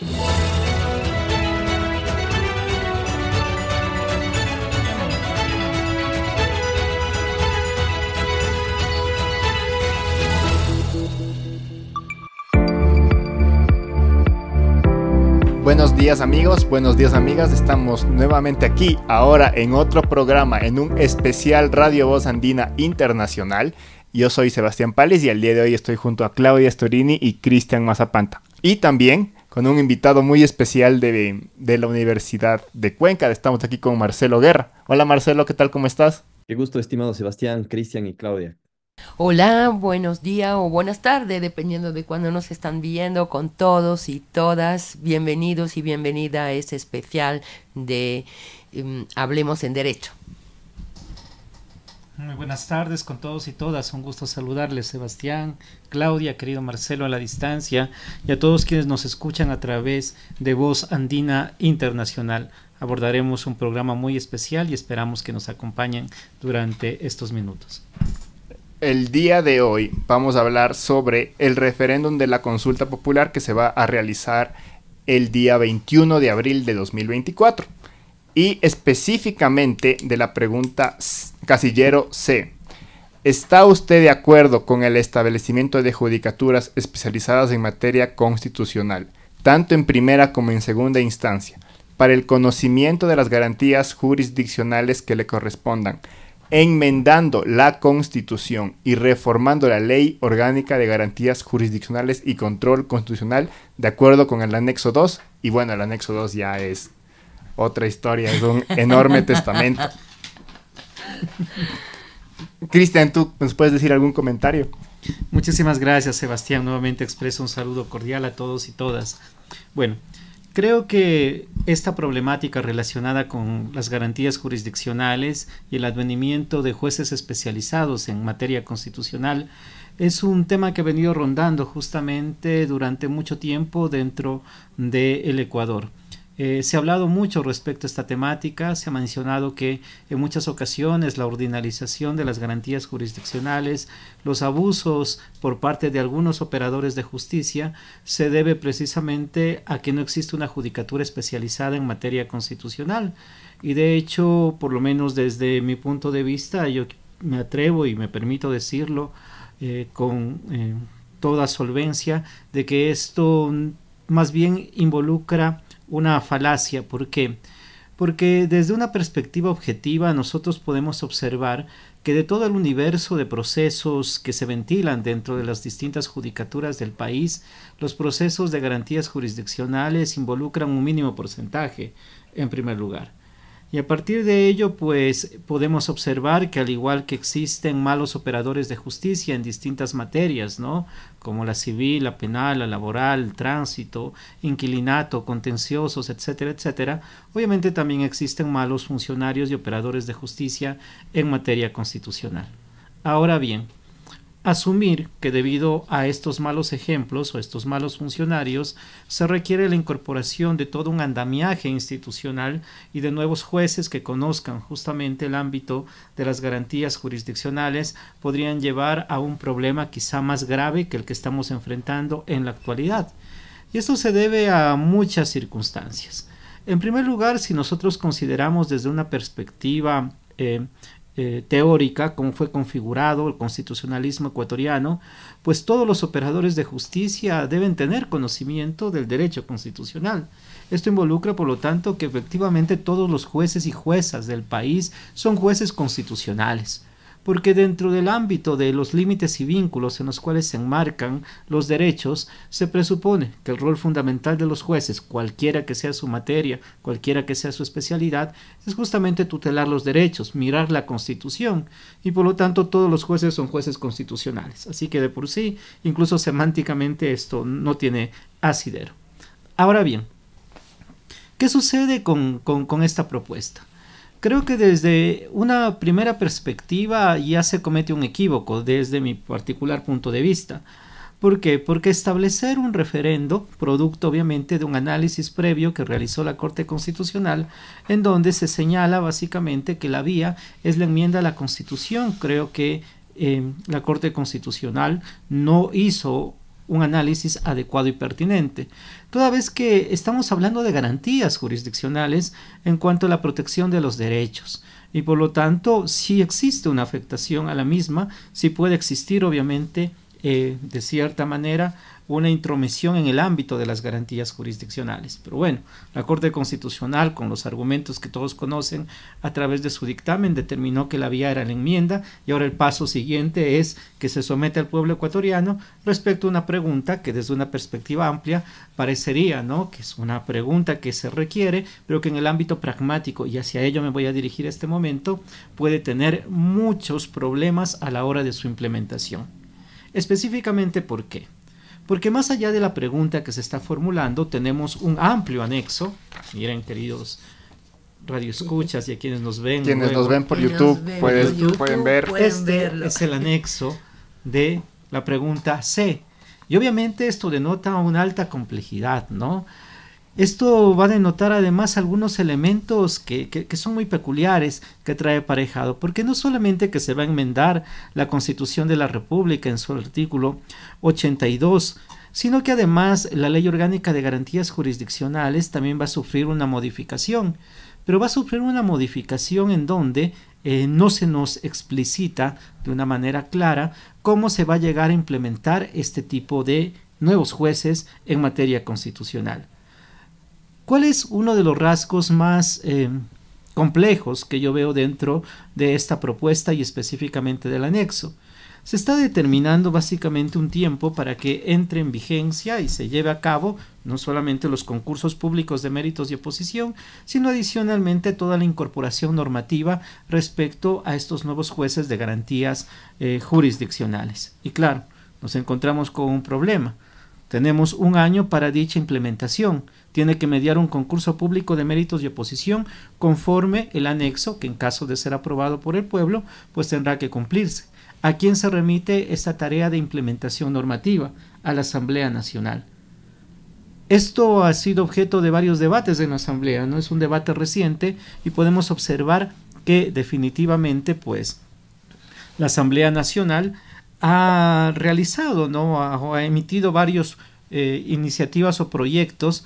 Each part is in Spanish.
Buenos días amigos, buenos días amigas, estamos nuevamente aquí, ahora en otro programa, en un especial Radio Voz Andina Internacional. Yo soy Sebastián Pales y el día de hoy estoy junto a Claudia Storini y Cristian Mazapanta. Y también con un invitado muy especial de la Universidad de Cuenca. Estamos aquí con Marcelo Guerra. Hola Marcelo, ¿qué tal? ¿Cómo estás? Qué gusto, estimado Sebastián, Cristian y Claudia. Hola, buenos días o buenas tardes, dependiendo de cuándo nos están viendo, con todos y todas. Bienvenidos y bienvenida a este especial de Hablemos en Derecho. Muy buenas tardes con todos y todas, un gusto saludarles, Sebastián, Claudia, querido Marcelo a la distancia y a todos quienes nos escuchan a través de Voz Andina Internacional. Abordaremos un programa muy especial y esperamos que nos acompañen durante estos minutos. El día de hoy vamos a hablar sobre el referéndum de la consulta popular que se va a realizar el día 21 de abril de 2024 y específicamente de la pregunta casillero C. ¿Está usted de acuerdo con el establecimiento de judicaturas especializadas en materia constitucional, tanto en primera como en segunda instancia, para el conocimiento de las garantías jurisdiccionales que le correspondan, enmendando la Constitución y reformando la Ley Orgánica de Garantías Jurisdiccionales y Control Constitucional de acuerdo con el anexo 2? Y bueno, el anexo 2 ya es otra historia, es un enorme testamento. Cristian, ¿tú nos puedes decir algún comentario? Muchísimas gracias, Sebastián. Nuevamente expreso un saludo cordial a todos y todas. Bueno, creo que esta problemática relacionada con las garantías jurisdiccionales y el advenimiento de jueces especializados en materia constitucional es un tema que ha venido rondando justamente durante mucho tiempo dentro del Ecuador. Se ha hablado mucho respecto a esta temática, se ha mencionado que en muchas ocasiones la ordinarización de las garantías jurisdiccionales, los abusos por parte de algunos operadores de justicia se debe precisamente a que no existe una judicatura especializada en materia constitucional. Y de hecho, por lo menos desde mi punto de vista, yo me atrevo y me permito decirlo con toda solvencia, de que esto más bien involucra una falacia. ¿Por qué? Porque desde una perspectiva objetiva nosotros podemos observar que de todo el universo de procesos que se ventilan dentro de las distintas judicaturas del país, los procesos de garantías jurisdiccionales involucran un mínimo porcentaje, en primer lugar. Y a partir de ello, pues, podemos observar que al igual que existen malos operadores de justicia en distintas materias, ¿no?, como la civil, la penal, la laboral, el tránsito, inquilinato, contenciosos, etcétera, etcétera, obviamente también existen malos funcionarios y operadores de justicia en materia constitucional. Ahora bien, asumir que debido a estos malos ejemplos o estos malos funcionarios se requiere la incorporación de todo un andamiaje institucional y de nuevos jueces que conozcan justamente el ámbito de las garantías jurisdiccionales podrían llevar a un problema quizá más grave que el que estamos enfrentando en la actualidad. Y esto se debe a muchas circunstancias. En primer lugar, si nosotros consideramos desde una perspectiva teórica, cómo fue configurado el constitucionalismo ecuatoriano, pues todos los operadores de justicia deben tener conocimiento del derecho constitucional. Esto involucra, por lo tanto, que efectivamente todos los jueces y juezas del país son jueces constitucionales, porque dentro del ámbito de los límites y vínculos en los cuales se enmarcan los derechos, se presupone que el rol fundamental de los jueces, cualquiera que sea su materia, cualquiera que sea su especialidad, es justamente tutelar los derechos, mirar la Constitución, y por lo tanto todos los jueces son jueces constitucionales. Así que de por sí, incluso semánticamente, esto no tiene asidero. Ahora bien, ¿qué sucede con esta propuesta? Creo que desde una primera perspectiva ya se comete un equívoco desde mi particular punto de vista. ¿Por qué? Porque establecer un referendo, producto obviamente de un análisis previo que realizó la Corte Constitucional, en donde se señala básicamente que la vía es la enmienda a la Constitución. Creo que la Corte Constitucional no hizo un análisis adecuado y pertinente, toda vez que estamos hablando de garantías jurisdiccionales en cuanto a la protección de los derechos. Y por lo tanto, si existe una afectación a la misma, sí puede existir obviamente de cierta manera una intromisión en el ámbito de las garantías jurisdiccionales. Pero bueno, la Corte Constitucional, con los argumentos que todos conocen a través de su dictamen, determinó que la vía era la enmienda, y ahora el paso siguiente es que se somete al pueblo ecuatoriano respecto a una pregunta que desde una perspectiva amplia parecería, ¿no?, que es una pregunta que se requiere, pero que en el ámbito pragmático, y hacia ello me voy a dirigir este momento, puede tener muchos problemas a la hora de su implementación. Específicamente, ¿por qué? Porque más allá de la pregunta que se está formulando, tenemos un amplio anexo. Miren, queridos radioescuchas y a quienes nos ven. Quienes nos ven por YouTube, pueden ver. Este es el anexo de la pregunta C. Y obviamente esto denota una alta complejidad, ¿no? Esto va a denotar además algunos elementos que son muy peculiares que trae aparejado, porque no solamente que se va a enmendar la Constitución de la República en su artículo 82, sino que además la Ley Orgánica de Garantías Jurisdiccionales también va a sufrir una modificación, pero va a sufrir una modificación en donde no se nos explicita de una manera clara cómo se va a llegar a implementar este tipo de nuevos jueces en materia constitucional. ¿Cuál es uno de los rasgos más complejos que yo veo dentro de esta propuesta y específicamente del anexo? Se está determinando básicamente un tiempo para que entre en vigencia y se lleve a cabo no solamente los concursos públicos de méritos y oposición, sino adicionalmente toda la incorporación normativa respecto a estos nuevos jueces de garantías jurisdiccionales. Y claro, nos encontramos con un problema. Tenemos un año para dicha implementación. Tiene que mediar un concurso público de méritos y oposición conforme el anexo, que en caso de ser aprobado por el pueblo, pues tendrá que cumplirse. ¿A quién se remite esta tarea de implementación normativa? A la Asamblea Nacional. Esto ha sido objeto de varios debates en la Asamblea, ¿no? Es un debate reciente y podemos observar que definitivamente, pues, la Asamblea Nacional ha realizado, ¿no?, ha emitido varios iniciativas o proyectos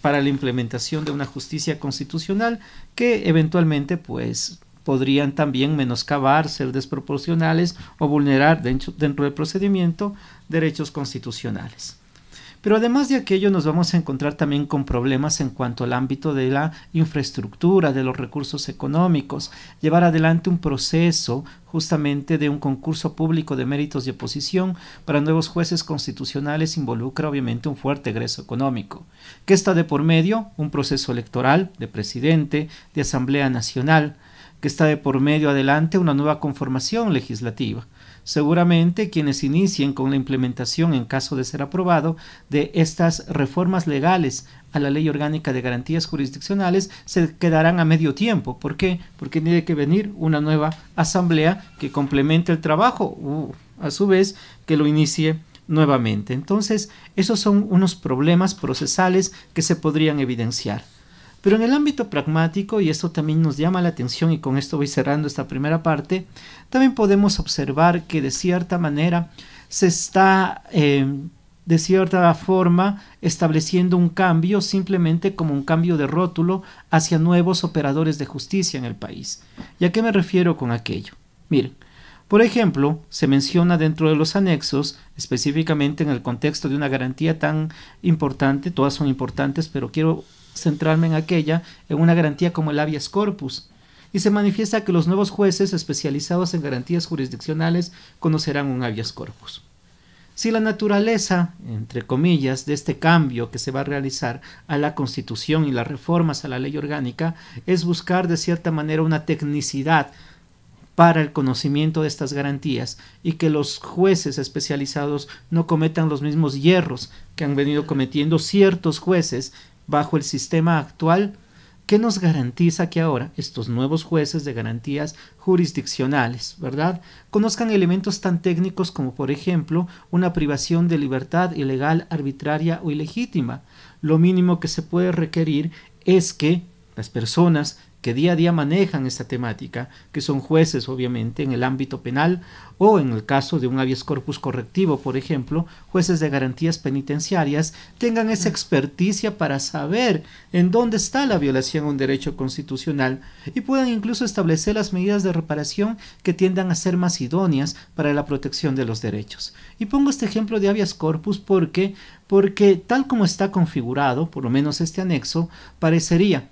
para la implementación de una justicia constitucional que eventualmente pues podrían también menoscabar, ser desproporcionales o vulnerar dentro del procedimiento derechos constitucionales. Pero además de aquello nos vamos a encontrar también con problemas en cuanto al ámbito de la infraestructura, de los recursos económicos. Llevar adelante un proceso justamente de un concurso público de méritos y oposición para nuevos jueces constitucionales involucra obviamente un fuerte egreso económico. ¿Qué está de por medio? Un proceso electoral de presidente, de Asamblea Nacional. ¿Qué está de por medio adelante? Una nueva conformación legislativa. Seguramente quienes inicien con la implementación, en caso de ser aprobado, de estas reformas legales a la Ley Orgánica de Garantías Jurisdiccionales se quedarán a medio tiempo. ¿Por qué? Porque tiene que venir una nueva asamblea que complemente el trabajo, a su vez que lo inicie nuevamente. Entonces, esos son unos problemas procesales que se podrían evidenciar. Pero en el ámbito pragmático, y esto también nos llama la atención y con esto voy cerrando esta primera parte, también podemos observar que de cierta manera se está de cierta forma estableciendo un cambio simplemente como un cambio de rótulo hacia nuevos operadores de justicia en el país. ¿Y a qué me refiero con aquello? Miren, por ejemplo, se menciona dentro de los anexos, específicamente en el contexto de una garantía tan importante, todas son importantes, pero quiero centrarme en aquella, en una garantía como el habeas corpus, y se manifiesta que los nuevos jueces especializados en garantías jurisdiccionales conocerán un habeas corpus. Si la naturaleza, entre comillas, de este cambio que se va a realizar a la Constitución y las reformas a la ley orgánica es buscar de cierta manera una tecnicidad para el conocimiento de estas garantías y que los jueces especializados no cometan los mismos hierros que han venido cometiendo ciertos jueces bajo el sistema actual, ¿qué nos garantiza que ahora estos nuevos jueces de garantías jurisdiccionales, ¿verdad?, conozcan elementos tan técnicos como, por ejemplo, una privación de libertad ilegal, arbitraria o ilegítima? Lo mínimo que se puede requerir es que las personas que día a día manejan esta temática, que son jueces obviamente en el ámbito penal o en el caso de un habeas corpus correctivo, por ejemplo, jueces de garantías penitenciarias, tengan esa experticia para saber en dónde está la violación a un derecho constitucional y puedan incluso establecer las medidas de reparación que tiendan a ser más idóneas para la protección de los derechos. Y pongo este ejemplo de habeas corpus porque tal como está configurado, por lo menos este anexo, parecería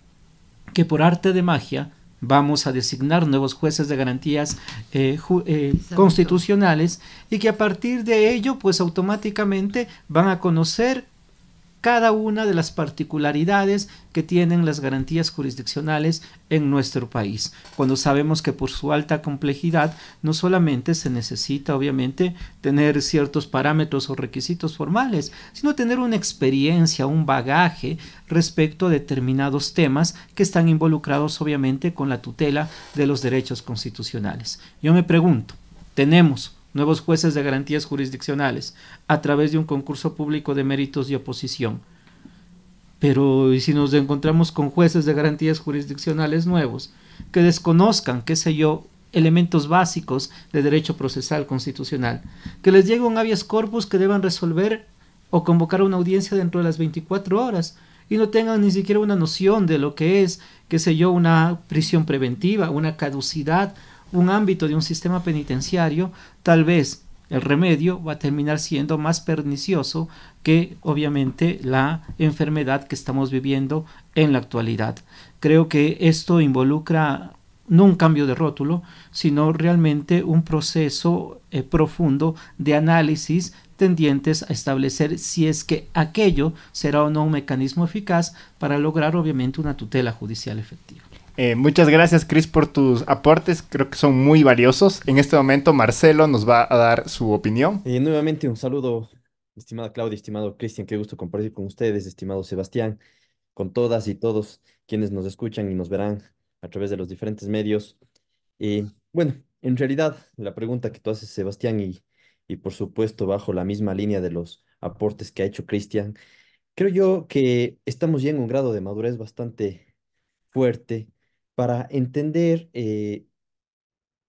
que por arte de magia vamos a designar nuevos jueces de garantías constitucionales y que a partir de ello pues automáticamente van a conocer cada una de las particularidades que tienen las garantías jurisdiccionales en nuestro país, cuando sabemos que por su alta complejidad no solamente se necesita obviamente tener ciertos parámetros o requisitos formales, sino tener una experiencia, un bagaje respecto a determinados temas que están involucrados obviamente con la tutela de los derechos constitucionales. Yo me pregunto, tenemos nuevos jueces de garantías jurisdiccionales a través de un concurso público de méritos y oposición. Pero ¿y si nos encontramos con jueces de garantías jurisdiccionales nuevos que desconozcan, qué sé yo, elementos básicos de derecho procesal constitucional, que les llegue un habeas corpus que deban resolver o convocar una audiencia dentro de las 24 horas y no tengan ni siquiera una noción de lo que es, qué sé yo, una prisión preventiva, una caducidad, un ámbito de un sistema penitenciario? Tal vez el remedio va a terminar siendo más pernicioso que obviamente la enfermedad que estamos viviendo en la actualidad. Creo que esto involucra no un cambio de rótulo, sino realmente un proceso profundo de análisis tendientes a establecer si es que aquello será o no un mecanismo eficaz para lograr obviamente una tutela judicial efectiva. Muchas gracias, Cris, por tus aportes. Creo que son muy valiosos. En este momento, Marcelo nos va a dar su opinión. Nuevamente un saludo, estimada Claudia, estimado Cristian, qué gusto compartir con ustedes, estimado Sebastián, con todas y todos quienes nos escuchan y nos verán a través de los diferentes medios. Bueno, en realidad la pregunta que tú haces, Sebastián, y por supuesto bajo la misma línea de los aportes que ha hecho Cristian, creo yo que estamos ya en un grado de madurez bastante fuerte para entender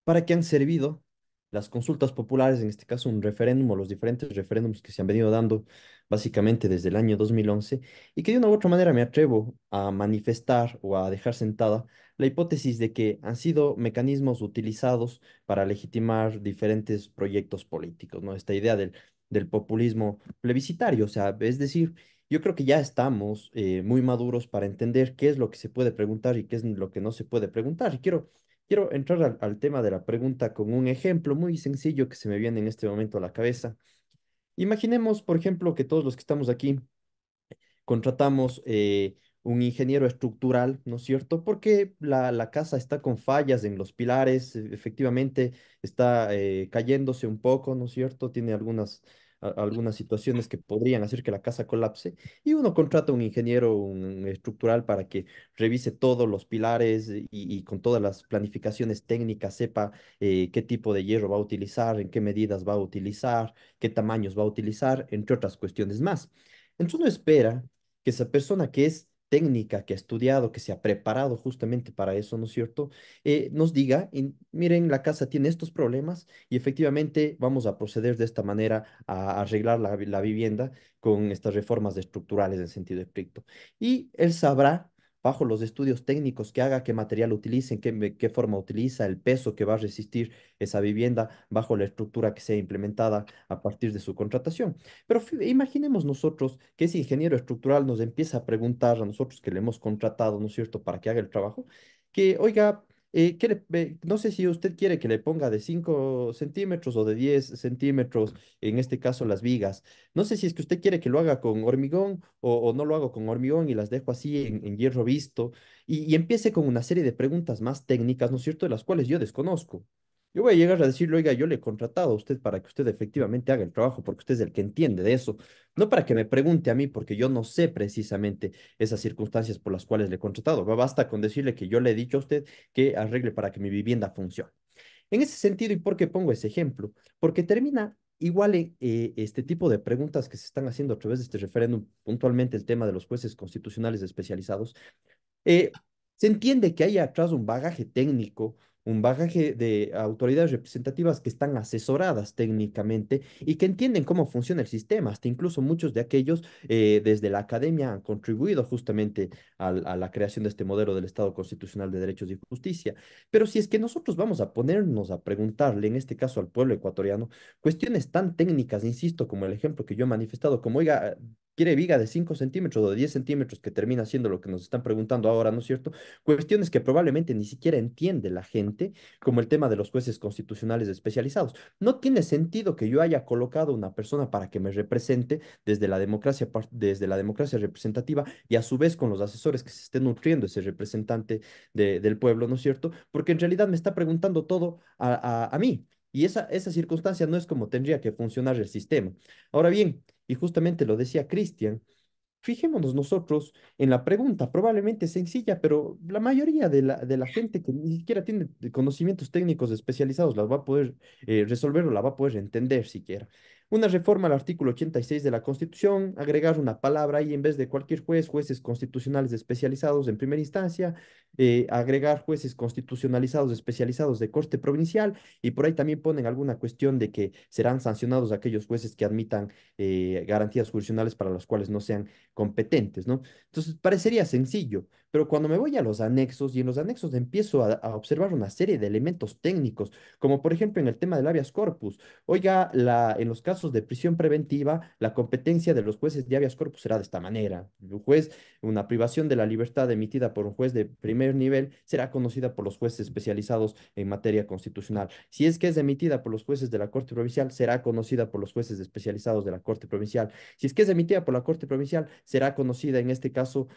para qué han servido las consultas populares, en este caso un referéndum o los diferentes referéndums que se han venido dando básicamente desde el año 2011 y que de una u otra manera me atrevo a manifestar o a dejar sentada la hipótesis de que han sido mecanismos utilizados para legitimar diferentes proyectos políticos, ¿no? Esta idea del populismo plebiscitario, o sea, es decir, yo creo que ya estamos muy maduros para entender qué es lo que se puede preguntar y qué es lo que no se puede preguntar. Y quiero entrar al tema de la pregunta con un ejemplo muy sencillo que se me viene en este momento a la cabeza. Imaginemos, por ejemplo, que todos los que estamos aquí contratamos un ingeniero estructural, ¿no es cierto? Porque la casa está con fallas en los pilares, efectivamente está cayéndose un poco, ¿no es cierto? Tiene algunas situaciones que podrían hacer que la casa colapse y uno contrata un ingeniero un estructural para que revise todos los pilares y con todas las planificaciones técnicas sepa qué tipo de hierro va a utilizar, en qué medidas va a utilizar, qué tamaños va a utilizar, entre otras cuestiones más. Entonces uno espera que esa persona que es técnica, que ha estudiado, que se ha preparado justamente para eso, ¿no es cierto? Nos diga, miren, la casa tiene estos problemas y efectivamente vamos a proceder de esta manera a arreglar la vivienda con estas reformas estructurales en sentido estricto. Y él sabrá, bajo los estudios técnicos que haga, qué material utilice, qué forma utiliza, el peso que va a resistir esa vivienda bajo la estructura que sea implementada a partir de su contratación. Pero imaginemos nosotros que ese ingeniero estructural nos empieza a preguntar a nosotros que le hemos contratado, ¿no es cierto?, para que haga el trabajo, que, oiga, no sé si usted quiere que le ponga de 5 centímetros o de 10 centímetros, en este caso las vigas. No sé si es que usted quiere que lo haga con hormigón o no lo hago con hormigón y las dejo así en hierro visto. Y empiece con una serie de preguntas más técnicas, ¿no es cierto?, de las cuales yo desconozco. Yo voy a llegar a decirle, oiga, yo le he contratado a usted para que usted efectivamente haga el trabajo, porque usted es el que entiende de eso, no para que me pregunte a mí, porque yo no sé precisamente esas circunstancias por las cuales le he contratado. Basta con decirle que yo le he dicho a usted que arregle para que mi vivienda funcione. En ese sentido, ¿y por qué pongo ese ejemplo? Porque termina igual este tipo de preguntas que se están haciendo a través de este referéndum, puntualmente el tema de los jueces constitucionales especializados. Se entiende que hay atrás un bagaje técnico, un bagaje de autoridades representativas que están asesoradas técnicamente y que entienden cómo funciona el sistema. Hasta incluso muchos de aquellos desde la academia han contribuido justamente a la creación de este modelo del Estado constitucional de derechos y justicia. Pero si es que nosotros vamos a ponernos a preguntarle, en este caso al pueblo ecuatoriano, cuestiones tan técnicas, insisto, como el ejemplo que yo he manifestado, como, oiga, quiere viga de 5 centímetros o de 10 centímetros, que termina siendo lo que nos están preguntando ahora, ¿no es cierto? Cuestiones que probablemente ni siquiera entiende la gente, como el tema de los jueces constitucionales especializados. No tiene sentido que yo haya colocado una persona para que me represente desde la democracia representativa y a su vez con los asesores que se esté nutriendo ese representante del pueblo, ¿no es cierto? Porque en realidad me está preguntando todo a mí. Y esa circunstancia no es como tendría que funcionar el sistema. Ahora bien, y justamente lo decía Cristian, fijémonos nosotros en la pregunta, probablemente sencilla, pero la mayoría de la gente que ni siquiera tiene conocimientos técnicos especializados la va a poder resolver o la va a poder entender siquiera. Una reforma al artículo 86 de la Constitución, agregar una palabra ahí en vez de cualquier juez, jueces constitucionales especializados en primera instancia, agregar jueces constitucionalizados especializados de corte provincial y por ahí también ponen alguna cuestión de que serán sancionados aquellos jueces que admitan garantías jurisdiccionales para las cuales no sean competentes, ¿no? Entonces, parecería sencillo, pero cuando me voy a los anexos y en los anexos empiezo a observar una serie de elementos técnicos, como por ejemplo en el tema del habeas corpus. Oiga, en los casos de prisión preventiva, la competencia de los jueces de habeas corpus será de esta manera. Un juez, una privación de la libertad emitida por un juez de primer nivel será conocida por los jueces especializados en materia constitucional. Si es que es emitida por los jueces de la Corte Provincial, será conocida por los jueces especializados de la Corte Provincial. Si es que es emitida por la Corte Provincial, será conocida en este caso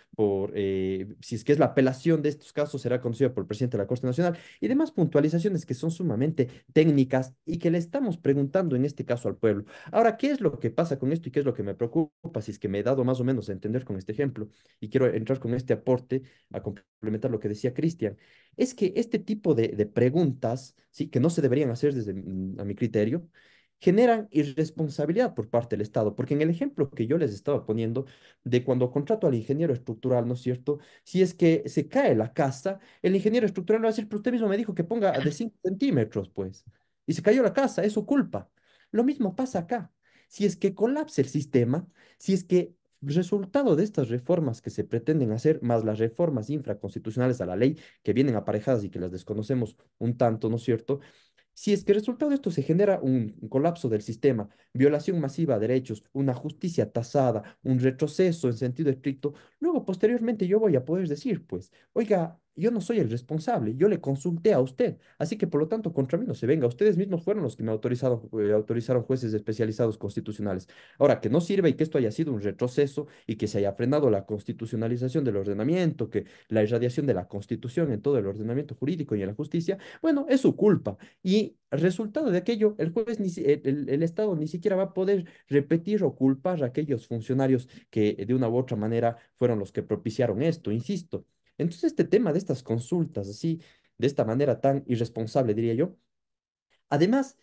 si es que es la apelación de estos casos, será conocida por el presidente de la Corte Nacional y demás puntualizaciones que son sumamente técnicas y que le estamos preguntando en este caso al pueblo. Ahora, ¿qué es lo que pasa con esto y qué es lo que me preocupa? Si es que me he dado más o menos a entender con este ejemplo y quiero entrar con este aporte a complementar lo que decía Cristian, es que este tipo de preguntas, sí, que no se deberían hacer desde a mi criterio, generan irresponsabilidad por parte del Estado, porque en el ejemplo que yo les estaba poniendo de cuando contrato al ingeniero estructural, ¿no es cierto? Si es que se cae la casa, el ingeniero estructural va a decir, pero usted mismo me dijo que ponga de 5 centímetros, pues, y se cayó la casa, es su culpa. Lo mismo pasa acá. Si es que colapsa el sistema, si es que resultado de estas reformas que se pretenden hacer, más las reformas infraconstitucionales a la ley que vienen aparejadas y que las desconocemos un tanto, ¿no es cierto? Si es que resultado de esto se genera un colapso del sistema, violación masiva de derechos, una justicia tasada, un retroceso en sentido estricto, luego posteriormente yo voy a poder decir, pues, oiga, yo no soy el responsable, yo le consulté a usted, así que por lo tanto contra mí no se venga, ustedes mismos fueron los que me autorizaron jueces especializados constitucionales. Ahora, que no sirve y que esto haya sido un retroceso y que se haya frenado la constitucionalización del ordenamiento, que la irradiación de la constitución en todo el ordenamiento jurídico y en la justicia, bueno, es su culpa. Y resultado de aquello, el juez, el Estado ni siquiera va a poder repetir o culpar a aquellos funcionarios que de una u otra manera fueron los que propiciaron esto, insisto. Entonces, este tema de estas consultas, así, de esta manera tan irresponsable, diría yo, además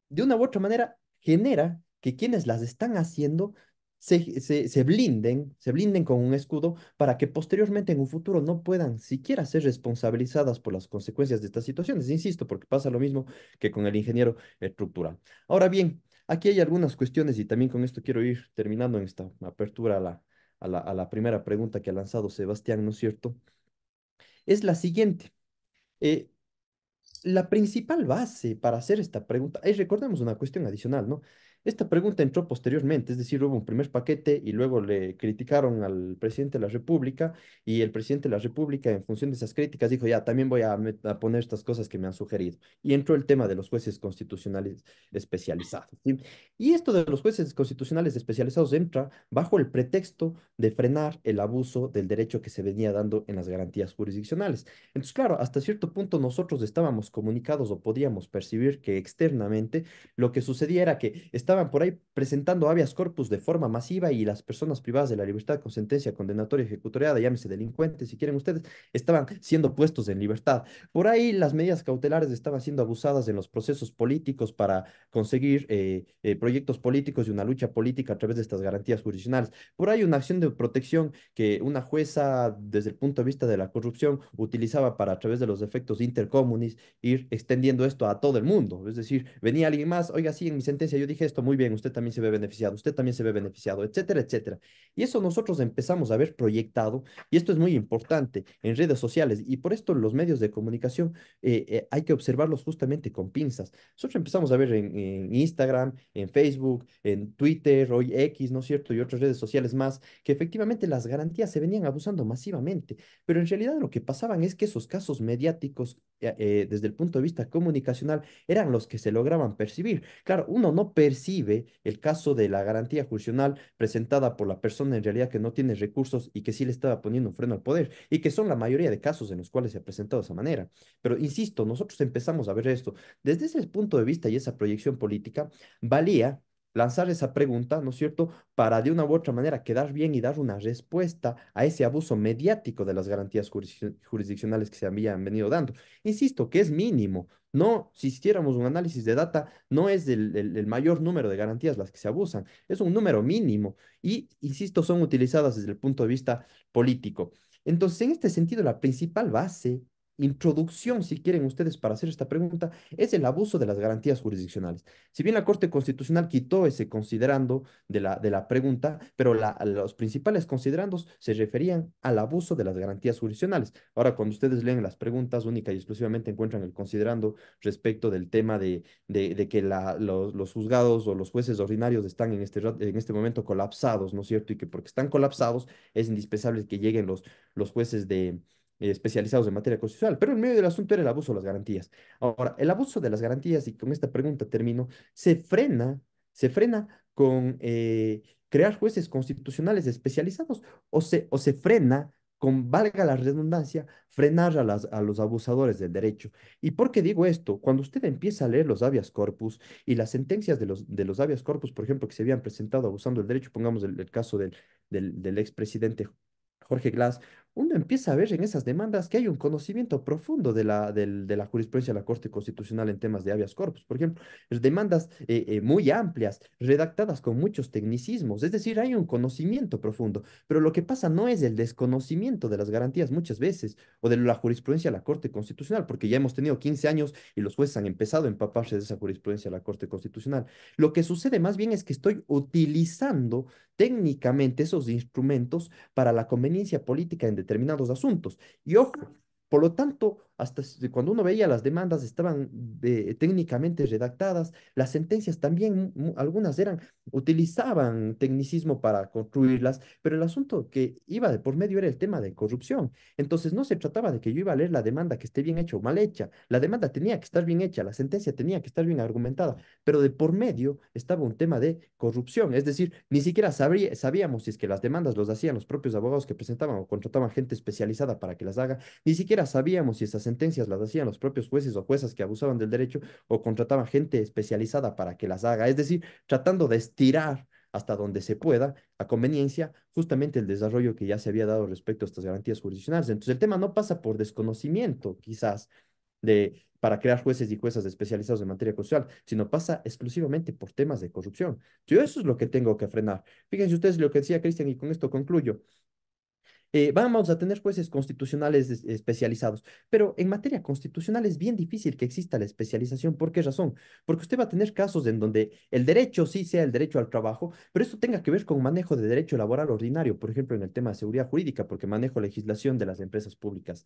de una u otra manera genera que quienes las están haciendo se blinden con un escudo para que posteriormente en un futuro no puedan siquiera ser responsabilizadas por las consecuencias de estas situaciones. Insisto, porque pasa lo mismo que con el ingeniero estructural. Ahora bien, aquí hay algunas cuestiones y también con esto quiero ir terminando en esta apertura a la primera pregunta que ha lanzado Sebastián, ¿no es cierto? Es la siguiente. Eh, la principal base para hacer esta pregunta, recordemos una cuestión adicional, ¿no? Esta pregunta entró posteriormente, es decir, hubo un primer paquete y luego le criticaron al presidente de la República y el presidente de la República, en función de esas críticas, dijo, ya, también voy a poner estas cosas que me han sugerido. Y entró el tema de los jueces constitucionales especializados, ¿sí? Y esto de los jueces constitucionales especializados entra bajo el pretexto de frenar el abuso del derecho que se venía dando en las garantías jurisdiccionales. Entonces, claro, hasta cierto punto nosotros estábamos comunicados o podíamos percibir que externamente lo que sucedía era que estaban por ahí presentando habeas corpus de forma masiva y las personas privadas de la libertad con sentencia condenatoria ejecutoriada, llámese delincuentes, si quieren ustedes, estaban siendo puestos en libertad. Por ahí las medidas cautelares estaban siendo abusadas en los procesos políticos para conseguir proyectos políticos y una lucha política a través de estas garantías jurisdiccionales. Por ahí una acción de protección que una jueza, desde el punto de vista de la corrupción, utilizaba para, a través de los efectos intercomunis, ir extendiendo esto a todo el mundo. Es decir, venía alguien más, oiga, sí, en mi sentencia yo dije esto, muy bien, usted también se ve beneficiado, usted también se ve beneficiado, etcétera, etcétera. Y eso nosotros empezamos a ver proyectado, y esto es muy importante en redes sociales, y por esto los medios de comunicación hay que observarlos justamente con pinzas. Nosotros empezamos a ver en Instagram, en Facebook, en Twitter, hoy X, ¿no es cierto? Y otras redes sociales más, que efectivamente las garantías se venían abusando masivamente, pero en realidad lo que pasaban es que esos casos mediáticos, desde el punto de vista comunicacional, eran los que se lograban percibir. Claro, uno no percibe el caso de la garantía jurisdiccional presentada por la persona en realidad que no tiene recursos y que sí le estaba poniendo un freno al poder, y que son la mayoría de casos en los cuales se ha presentado de esa manera. Pero insisto, nosotros empezamos a ver esto desde ese punto de vista y esa proyección política. Valía lanzar esa pregunta, ¿no es cierto?, para de una u otra manera quedar bien y dar una respuesta a ese abuso mediático de las garantías jurisdiccionales que se habían venido dando. Insisto, que es mínimo. No, si hiciéramos un análisis de data, no es el mayor número de garantías las que se abusan, es un número mínimo y, insisto, son utilizadas desde el punto de vista político. Entonces, en este sentido, la principal base, introducción, si quieren ustedes, para hacer esta pregunta, es el abuso de las garantías jurisdiccionales. Si bien la Corte Constitucional quitó ese considerando de la pregunta, pero los principales considerandos se referían al abuso de las garantías jurisdiccionales. Ahora, cuando ustedes leen las preguntas, única y exclusivamente encuentran el considerando respecto del tema de que los juzgados o los jueces ordinarios están en este momento colapsados, ¿no es cierto? Y que porque están colapsados es indispensable que lleguen los jueces especializados en materia constitucional, pero en medio del asunto era el abuso de las garantías. Ahora, el abuso de las garantías, y con esta pregunta termino, se frena con crear jueces constitucionales especializados o se frena con, valga la redundancia, frenar a los abusadores del derecho. ¿Y por qué digo esto? Cuando usted empieza a leer los habeas corpus y las sentencias de los habeas corpus, por ejemplo, que se habían presentado abusando del derecho, pongamos el caso del expresidente Jorge Glass, uno empieza a ver en esas demandas que hay un conocimiento profundo de la jurisprudencia de la Corte Constitucional en temas de habeas corpus. Por ejemplo, demandas muy amplias, redactadas con muchos tecnicismos, es decir, hay un conocimiento profundo, pero lo que pasa no es el desconocimiento de las garantías muchas veces o de la jurisprudencia de la Corte Constitucional, porque ya hemos tenido 15 años y los jueces han empezado a empaparse de esa jurisprudencia de la Corte Constitucional. Lo que sucede más bien es que estoy utilizando técnicamente esos instrumentos para la conveniencia política en determinados asuntos. Y ojo, por lo tanto, hasta cuando uno veía las demandas estaban técnicamente redactadas, las sentencias también, algunas utilizaban tecnicismo para construirlas, pero el asunto que iba de por medio era el tema de corrupción. Entonces no se trataba de que yo iba a leer la demanda que esté bien hecha o mal hecha. La demanda tenía que estar bien hecha, la sentencia tenía que estar bien argumentada, pero de por medio estaba un tema de corrupción. Es decir, ni siquiera sabíamos si es que las demandas los hacían los propios abogados que presentaban o contrataban gente especializada para que las haga. Ni siquiera sabíamos si esas sentencias las hacían los propios jueces o juezas que abusaban del derecho o contrataban gente especializada para que las haga. Es decir, tratando de estirar hasta donde se pueda, a conveniencia, justamente el desarrollo que ya se había dado respecto a estas garantías jurisdiccionales. Entonces, el tema no pasa por desconocimiento, quizás, para crear jueces y juezas especializados en materia constitucional, sino pasa exclusivamente por temas de corrupción. Yo eso es lo que tengo que frenar. Fíjense ustedes lo que decía Cristian y con esto concluyo. Vamos a tener jueces constitucionales especializados, pero en materia constitucional es bien difícil que exista la especialización. ¿Por qué razón? Porque usted va a tener casos en donde el derecho sí sea el derecho al trabajo, pero esto tenga que ver con manejo de derecho laboral ordinario, por ejemplo, en el tema de seguridad jurídica, porque manejo legislación de las empresas públicas,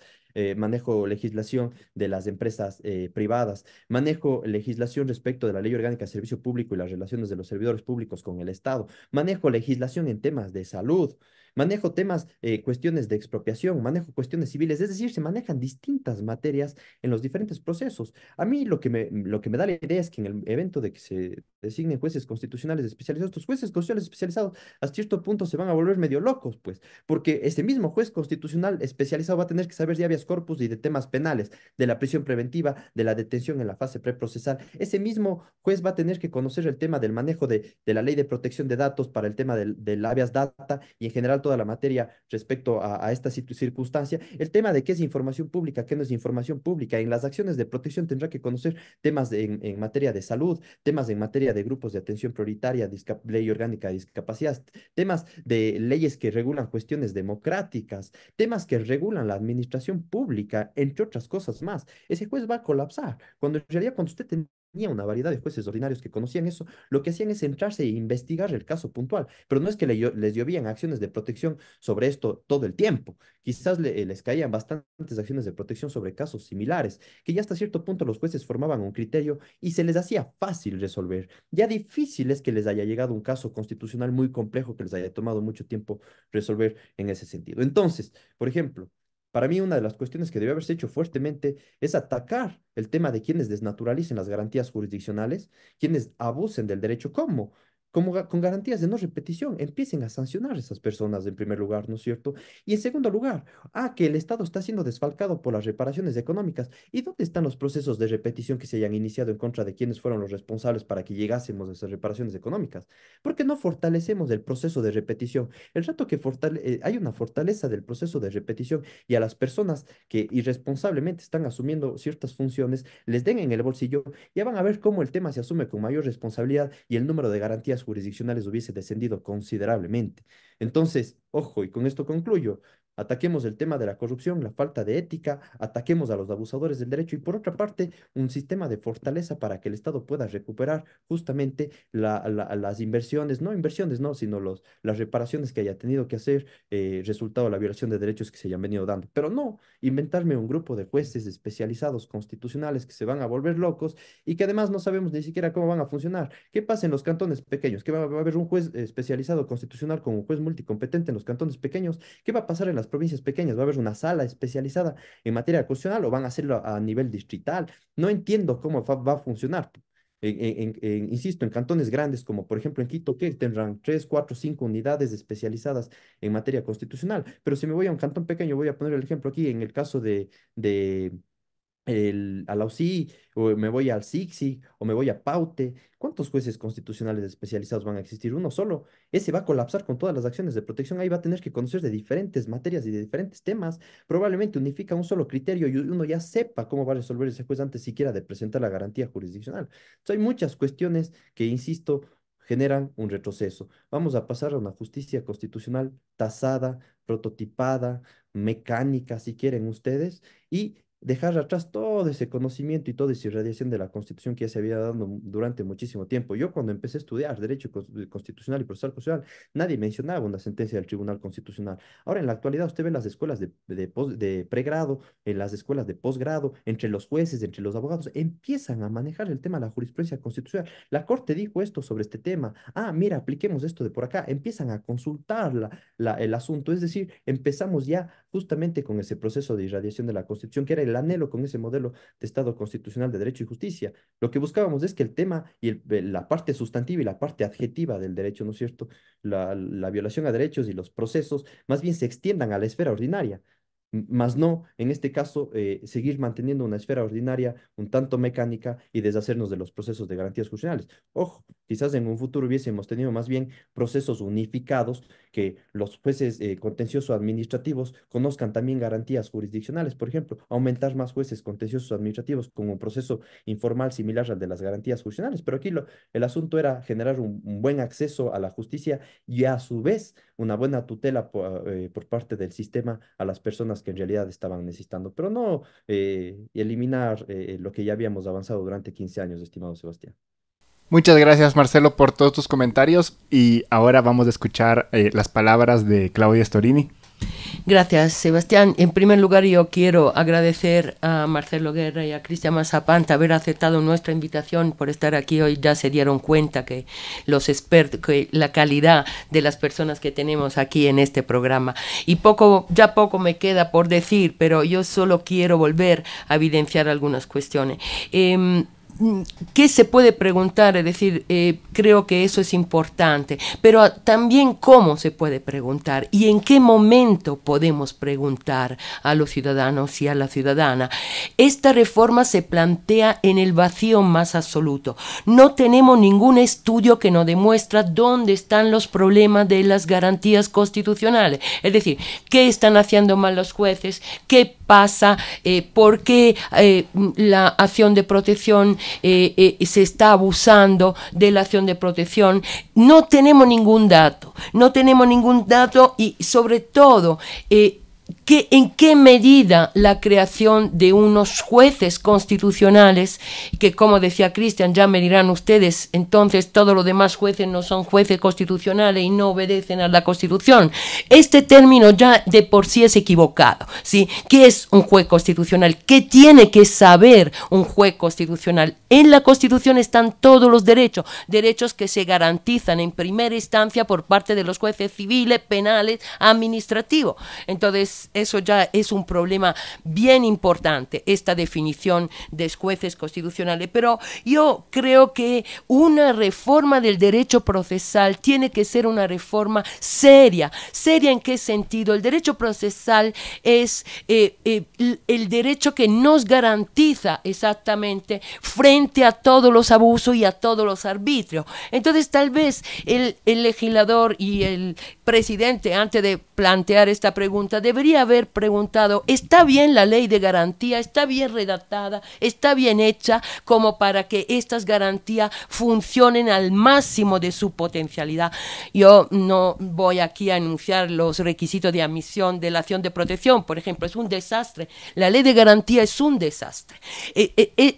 manejo legislación de las empresas privadas, manejo legislación respecto de la Ley Orgánica de Servicio Público y las relaciones de los servidores públicos con el Estado, manejo legislación en temas de salud. manejo temas, cuestiones de expropiación, manejo cuestiones civiles, es decir, se manejan distintas materias en los diferentes procesos. A mí lo que me da la idea es que en el evento de que se designen jueces constitucionales especializados, estos jueces constitucionales especializados a cierto punto se van a volver medio locos, pues, porque este mismo juez constitucional especializado va a tener que saber de habeas corpus y de temas penales, de la prisión preventiva, de la detención en la fase preprocesal. Ese mismo juez va a tener que conocer el tema del manejo de la ley de protección de datos para el tema del habeas data y en general toda la materia respecto a esta circunstancia. El tema de qué es información pública, qué no es información pública. En las acciones de protección tendrá que conocer temas en materia de salud, temas en materia de grupos de atención prioritaria, ley orgánica de discapacidad, temas de leyes que regulan cuestiones democráticas, temas que regulan la administración pública, entre otras cosas más. Ese juez va a colapsar, cuando en realidad cuando usted tenía una variedad de jueces ordinarios que conocían eso, lo que hacían es centrarse e investigar el caso puntual, pero no es que les llovían acciones de protección sobre esto todo el tiempo. Quizás les caían bastantes acciones de protección sobre casos similares, que ya hasta cierto punto los jueces formaban un criterio y se les hacía fácil resolver. Ya difícil es que les haya llegado un caso constitucional muy complejo que les haya tomado mucho tiempo resolver en ese sentido. Entonces, por ejemplo, para mí una de las cuestiones que debe haberse hecho fuertemente es atacar el tema de quienes desnaturalicen las garantías jurisdiccionales, quienes abusen del derecho. ¿Cómo? Con garantías de no repetición, empiecen a sancionar a esas personas en primer lugar, ¿no es cierto? Y en segundo lugar, que el Estado está siendo desfalcado por las reparaciones económicas. ¿Y dónde están los procesos de repetición que se hayan iniciado en contra de quienes fueron los responsables para que llegásemos a esas reparaciones económicas? ¿Por qué no fortalecemos el proceso de repetición? El rato que hay una fortaleza del proceso de repetición y a las personas que irresponsablemente están asumiendo ciertas funciones, les den en el bolsillo, ya van a ver cómo el tema se asume con mayor responsabilidad y el número de garantías jurisdiccionales hubiese descendido considerablemente. Entonces, ojo, y con esto concluyo. Ataquemos el tema de la corrupción, la falta de ética, ataquemos a los abusadores del derecho y por otra parte, un sistema de fortaleza para que el Estado pueda recuperar justamente las inversiones, no inversiones, no, sino las reparaciones que haya tenido que hacer resultado de la violación de derechos que se hayan venido dando. Pero no inventarme un grupo de jueces especializados constitucionales que se van a volver locos y que además no sabemos ni siquiera cómo van a funcionar. ¿Qué pasa en los cantones pequeños? ¿Qué va a haber un juez especializado constitucional con un juez multicompetente en los cantones pequeños? ¿Qué va a pasar en las provincias pequeñas? ¿Va a haber una sala especializada en materia constitucional o van a hacerlo a nivel distrital? No entiendo cómo va a funcionar. Insisto, en cantones grandes como por ejemplo en Quito, que tendrán 3, 4, 5 unidades especializadas en materia constitucional. Pero si me voy a un cantón pequeño, voy a poner el ejemplo aquí en el caso de a la UCI, o me voy al SICSI, o me voy a Paute. ¿Cuántos jueces constitucionales especializados van a existir? Uno solo. Ese va a colapsar con todas las acciones de protección. Ahí va a tener que conocer de diferentes materias y de diferentes temas. Probablemente unifica un solo criterio y uno ya sepa cómo va a resolver ese juez antes siquiera de presentar la garantía jurisdiccional. Entonces, hay muchas cuestiones que, insisto, generan un retroceso. Vamos a pasar a una justicia constitucional tasada, prototipada, mecánica, si quieren ustedes, y dejar atrás todo ese conocimiento y toda esa irradiación de la Constitución que ya se había dado durante muchísimo tiempo. Yo cuando empecé a estudiar Derecho Constitucional y Procesal Constitucional, nadie mencionaba una sentencia del Tribunal Constitucional. Ahora, en la actualidad, usted ve las escuelas de pregrado, en las escuelas de posgrado, entre los jueces, entre los abogados, empiezan a manejar el tema de la jurisprudencia constitucional. La Corte dijo esto sobre este tema. Mira, apliquemos esto de por acá. Empiezan a consultar el asunto. Es decir, empezamos ya justamente con ese proceso de irradiación de la Constitución, que era el anhelo con ese modelo de Estado constitucional de derecho y justicia. Lo que buscábamos es que el tema y la parte sustantiva y la parte adjetiva del derecho, ¿no es cierto? La violación a derechos y los procesos más bien se extiendan a la esfera ordinaria. Más no, en este caso, seguir manteniendo una esfera ordinaria un tanto mecánica y deshacernos de los procesos de garantías constitucionales. Ojo, quizás en un futuro hubiésemos tenido más bien procesos unificados, que los jueces contenciosos administrativos conozcan también garantías jurisdiccionales, por ejemplo, aumentar más jueces contenciosos administrativos con un proceso informal similar al de las garantías jurisdiccionales. Pero aquí el asunto era generar un buen acceso a la justicia y a su vez una buena tutela por parte del sistema a las personas que en realidad estaban necesitando, pero no eliminar lo que ya habíamos avanzado durante 15 años, estimado Sebastián. Muchas gracias, Marcelo, por todos tus comentarios y ahora vamos a escuchar las palabras de Claudia Storini. Gracias, Sebastián. En primer lugar, yo quiero agradecer a Marcelo Guerra y a Cristian Mazapanta haber aceptado nuestra invitación por estar aquí hoy. Ya se dieron cuenta que los expertos, que la calidad de las personas que tenemos aquí en este programa. Y ya poco me queda por decir, pero yo solo quiero volver a evidenciar algunas cuestiones. ¿Qué se puede preguntar? Es decir, creo que eso es importante, pero también cómo se puede preguntar y en qué momento podemos preguntar a los ciudadanos y a la ciudadana. Esta reforma se plantea en el vacío más absoluto. No tenemos ningún estudio que nos demuestra dónde están los problemas de las garantías constitucionales. Es decir, qué están haciendo mal los jueces, qué pasa, por qué la acción de protección se está abusando de la acción de protección. No tenemos ningún dato y sobre todo ¿en qué medida la creación de unos jueces constitucionales, que como decía Cristian, ya me dirán ustedes, entonces todos los demás jueces no son jueces constitucionales y no obedecen a la Constitución? Este término ya de por sí es equivocado, ¿sí? ¿Qué es un juez constitucional? ¿Qué tiene que saber un juez constitucional? En la Constitución están todos los derechos que se garantizan en primera instancia por parte de los jueces civiles, penales, administrativos. Entonces, eso ya es un problema bien importante, esta definición de jueces constitucionales. Pero yo creo que una reforma del derecho procesal tiene que ser una reforma seria. ¿Seria en qué sentido? El derecho procesal es el derecho que nos garantiza exactamente frente a todos los abusos y a todos los arbitrios. Entonces, tal vez el legislador y el presidente, antes de plantear esta pregunta, debería haber preguntado: ¿está bien la ley de garantía? ¿Está bien redactada? ¿Está bien hecha como para que estas garantías funcionen al máximo de su potencialidad? Yo no voy aquí a enunciar los requisitos de admisión de la acción de protección, por ejemplo, es un desastre. La ley de garantía es un desastre.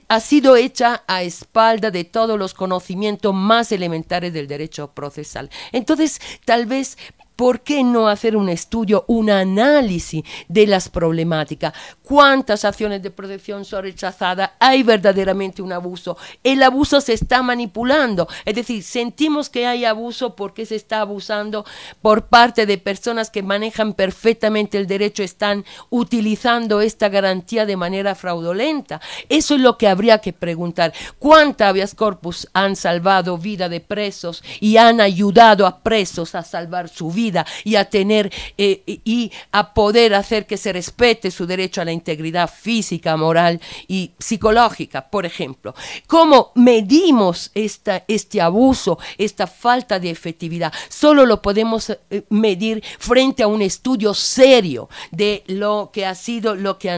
Ha sido hecha a espalda de todos los conocimientos más elementares del derecho procesal. Entonces, tal vez, ¿por qué no hacer un estudio, un análisis de las problemáticas? ¿Cuántas acciones de protección son rechazadas? ¿Hay verdaderamente un abuso? El abuso se está manipulando. Es decir, sentimos que hay abuso porque se está abusando por parte de personas que manejan perfectamente el derecho, están utilizando esta garantía de manera fraudulenta. Eso es lo que habría que preguntar. ¿Cuántas habeas corpus han salvado vida de presos y han ayudado a presos a salvar su vida y a tener y a poder hacer que se respete su derecho a la integridad física, moral y psicológica, por ejemplo? ¿Cómo medimos este abuso, esta falta de efectividad? Solo lo podemos medir frente a un estudio serio de lo que han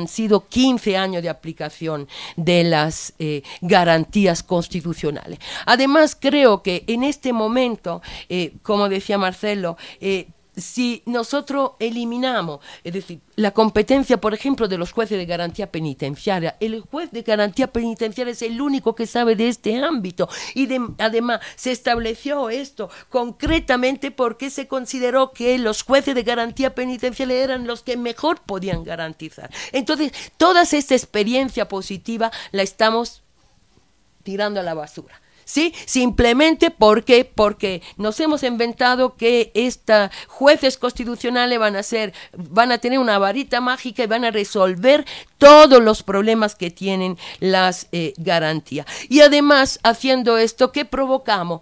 sido 15 años de aplicación de las garantías constitucionales. Además, creo que en este momento, como decía Marcelo, si nosotros eliminamos, es decir, la competencia, por ejemplo, de los jueces de garantía penitenciaria, el juez de garantía penitenciaria es el único que sabe de este ámbito y además se estableció esto concretamente porque se consideró que los jueces de garantía penitenciaria eran los que mejor podían garantizar. Entonces, toda esta experiencia positiva la estamos tirando a la basura. ¿Sí? Simplemente porque nos hemos inventado que estos jueces constitucionales van a tener una varita mágica y van a resolver todos los problemas que tienen las garantías. Y además, haciendo esto, ¿qué provocamos?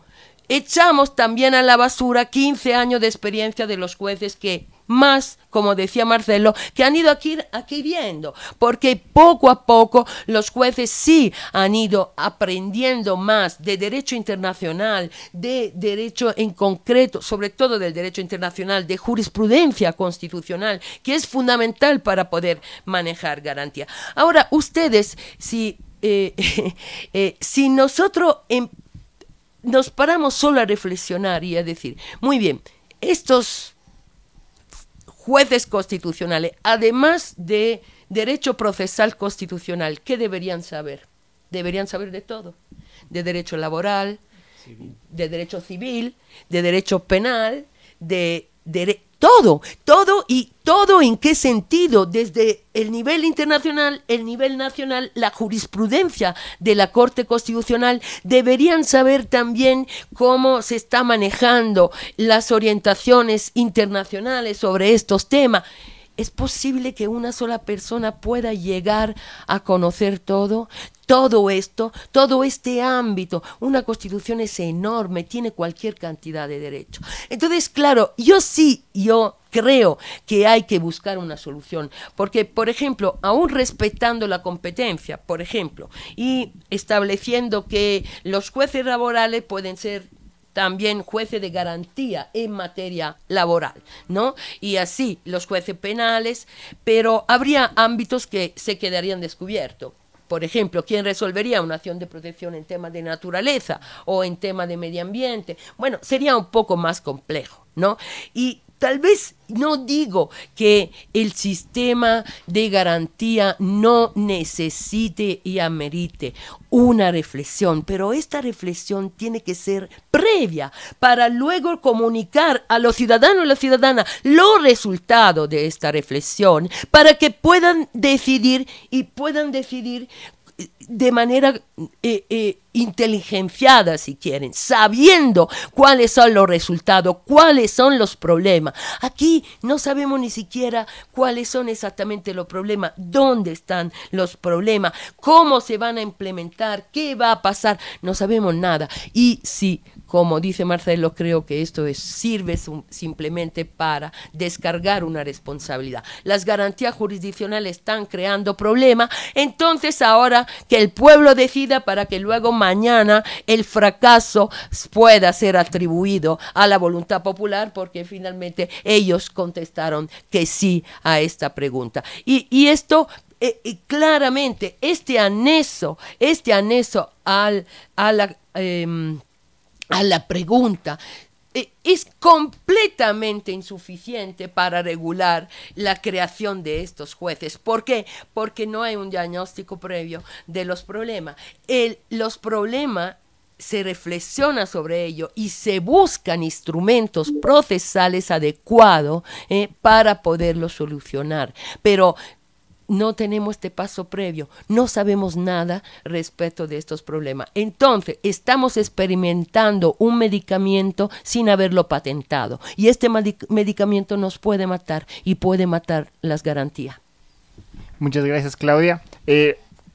Echamos también a la basura 15 años de experiencia de los jueces que más, como decía Marcelo, que han ido adquiriendo, porque poco a poco los jueces sí han ido aprendiendo más de derecho internacional, de derecho en concreto, sobre todo del derecho internacional, de jurisprudencia constitucional, que es fundamental para poder manejar garantía. Ahora, ustedes, si nosotros nos paramos solo a reflexionar y a decir, muy bien, estos jueces constitucionales, además de derecho procesal constitucional, ¿qué deberían saber? Deberían saber de todo, de derecho laboral, de derecho civil, de derecho penal, Todo y todo en qué sentido, desde el nivel internacional, el nivel nacional, la jurisprudencia de la Corte Constitucional, deberían saber también cómo se está manejando las orientaciones internacionales sobre estos temas. ¿Es posible que una sola persona pueda llegar a conocer todo esto, todo este ámbito? Una constitución es enorme, tiene cualquier cantidad de derechos. Entonces, claro, yo creo que hay que buscar una solución, porque, por ejemplo, aún respetando la competencia, por ejemplo, y estableciendo que los jueces laborales pueden ser también jueces de garantía en materia laboral, ¿no? Y así los jueces penales, pero habría ámbitos que se quedarían descubiertos. Por ejemplo, ¿quién resolvería una acción de protección en temas de naturaleza o en temas de medio ambiente? Bueno, sería un poco más complejo, ¿no? Y tal vez no digo que el sistema de garantía no necesite y amerite una reflexión, pero esta reflexión tiene que ser previa para luego comunicar a los ciudadanos y las ciudadanas los resultados de esta reflexión para que puedan decidir de manera inteligenciada, si quieren, sabiendo cuáles son los resultados, cuáles son los problemas. Aquí no sabemos ni siquiera cuáles son exactamente los problemas, dónde están los problemas, cómo se van a implementar, qué va a pasar, no sabemos nada. Y sí, como dice Marcelo, creo que esto sirve simplemente para descargar una responsabilidad. Las garantías jurisdiccionales están creando problemas, entonces ahora que el pueblo decida para que luego mañana el fracaso pueda ser atribuido a la voluntad popular, porque finalmente ellos contestaron que sí a esta pregunta. Y esto claramente, este anexo a la pregunta es completamente insuficiente para regular la creación de estos jueces. ¿Por qué? Porque no hay un diagnóstico previo de los problemas. Los problemas se reflexiona sobre ello y se buscan instrumentos procesales adecuados para poderlo solucionar. Pero no tenemos este paso previo, no sabemos nada respecto de estos problemas. Entonces, estamos experimentando un medicamento sin haberlo patentado. Y este medicamento nos puede matar y puede matar las garantías. Muchas gracias, Claudia.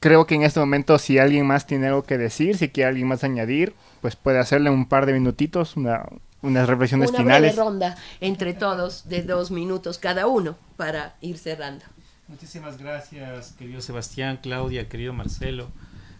Creo que en este momento, si alguien más tiene algo que decir, si quiere alguien más añadir, pues puede hacerle un par de minutitos, unas reflexiones finales. Una breve ronda entre todos de 2 minutos cada uno para ir cerrando. Muchísimas gracias, querido Sebastián, Claudia, querido Marcelo.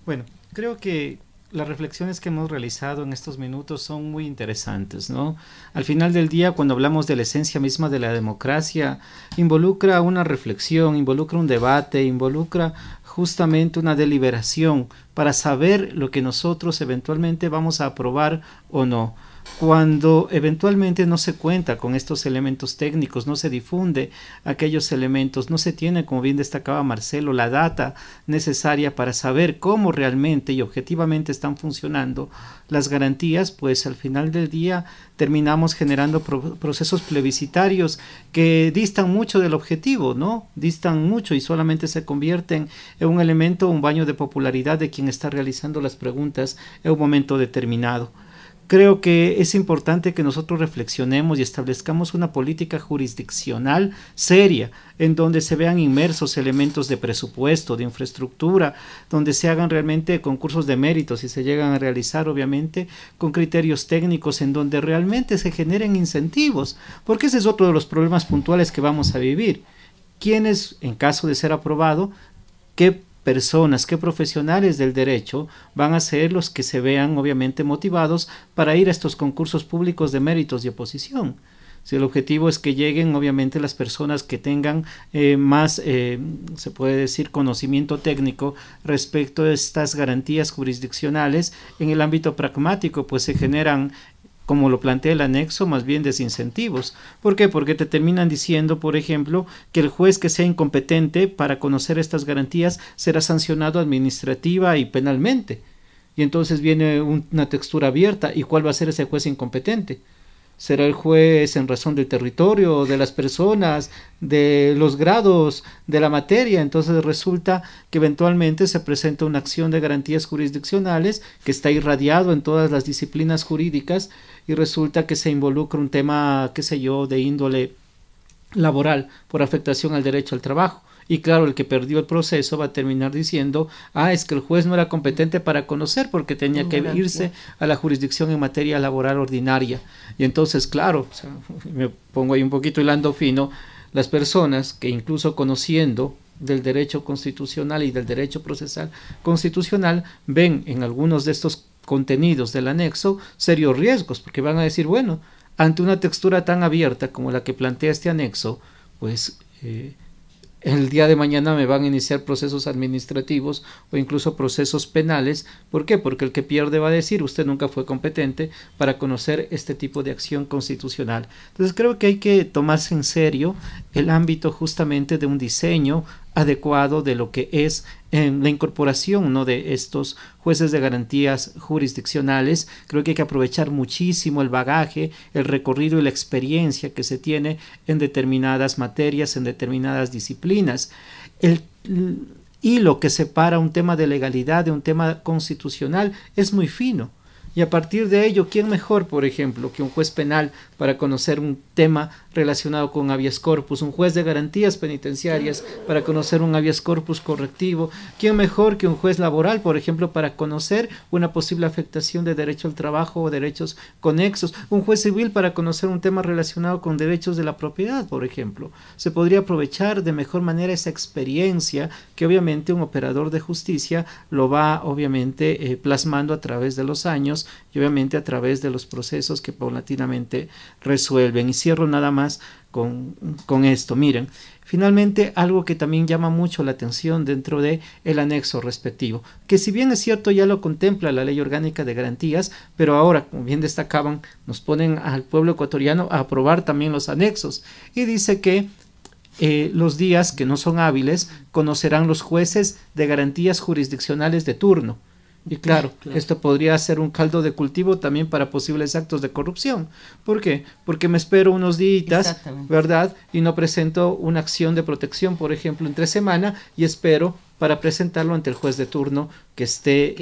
Bueno, creo que las reflexiones que hemos realizado en estos minutos son muy interesantes, ¿no? Al final del día, cuando hablamos de la esencia misma de la democracia, involucra una reflexión, involucra un debate, involucra justamente una deliberación para saber lo que nosotros eventualmente vamos a aprobar o no. Cuando eventualmente no se cuenta con estos elementos técnicos, no se difunde aquellos elementos, no se tiene, como bien destacaba Marcelo, la data necesaria para saber cómo realmente y objetivamente están funcionando las garantías, pues al final del día terminamos generando procesos plebiscitarios que distan mucho del objetivo, ¿no? Distan mucho y solamente se convierten en un elemento, un baño de popularidad de quien está realizando las preguntas en un momento determinado. Creo que es importante que nosotros reflexionemos y establezcamos una política jurisdiccional seria, en donde se vean inmersos elementos de presupuesto, de infraestructura, donde se hagan realmente concursos de méritos y se llegan a realizar, obviamente, con criterios técnicos, en donde realmente se generen incentivos, porque ese es otro de los problemas puntuales que vamos a vivir. ¿Quiénes, en caso de ser aprobado, qué personas, qué profesionales del derecho van a ser los que se vean obviamente motivados para ir a estos concursos públicos de méritos y oposición? Si el objetivo es que lleguen obviamente las personas que tengan más, se puede decir, conocimiento técnico respecto a estas garantías jurisdiccionales, en el ámbito pragmático pues se generan, como lo plantea el anexo, más bien desincentivos. ¿Por qué? Porque te terminan diciendo, por ejemplo, que el juez que sea incompetente para conocer estas garantías será sancionado administrativa y penalmente. Y entonces viene una textura abierta. ¿Y cuál va a ser ese juez incompetente? será el juez en razón del territorio, de las personas, de los grados de la materia. Entonces resulta que eventualmente se presenta una acción de garantías jurisdiccionales que está irradiado en todas las disciplinas jurídicas y resulta que se involucra un tema, qué sé yo, de índole laboral por afectación al derecho al trabajo. Y claro, el que perdió el proceso va a terminar diciendo, es que el juez no era competente para conocer porque tenía que irse a la jurisdicción en materia laboral ordinaria. Y entonces, claro, o sea, me pongo ahí un poquito hilando fino, las personas que incluso conociendo del derecho constitucional y del derecho procesal constitucional ven en algunos de estos contenidos del anexo serios riesgos, porque van a decir, bueno, ante una textura tan abierta como la que plantea este anexo, pues el día de mañana me van a iniciar procesos administrativos o incluso procesos penales. ¿Por qué? Porque el que pierde va a decir, usted nunca fue competente para conocer este tipo de acción constitucional. Entonces creo que hay que tomarse en serio el ámbito justamente de un diseño adecuado de lo que es la incorporación, ¿no?, de estos jueces de garantías jurisdiccionales. Creo que hay que aprovechar muchísimo el bagaje, el recorrido y la experiencia que se tiene en determinadas materias, en determinadas disciplinas. El hilo que separa un tema de legalidad de un tema constitucional es muy fino. Y a partir de ello, ¿quién mejor, por ejemplo, que un juez penal para conocer un tema relacionado con habeas corpus, un juez de garantías penitenciarias para conocer un habeas corpus correctivo? ¿Quién mejor que un juez laboral, por ejemplo, para conocer una posible afectación de derecho al trabajo o derechos conexos? Un juez civil para conocer un tema relacionado con derechos de la propiedad, por ejemplo. Se podría aprovechar de mejor manera esa experiencia que obviamente un operador de justicia lo va obviamente plasmando a través de los años y obviamente a través de los procesos que paulatinamente resuelven. Y cierro nada más con esto. Miren, finalmente algo que también llama mucho la atención dentro de el anexo respectivo, que si bien es cierto ya lo contempla la Ley Orgánica de Garantías, pero ahora, como bien destacaban, nos ponen al pueblo ecuatoriano a aprobar también los anexos y dice que los días que no son hábiles conocerán los jueces de garantías jurisdiccionales de turno. Y claro, esto podría ser un caldo de cultivo también para posibles actos de corrupción. ¿Por qué? Porque me espero unos días, ¿verdad? Y no presento una acción de protección, por ejemplo, entre semana, y espero para presentarlo ante el juez de turno que esté,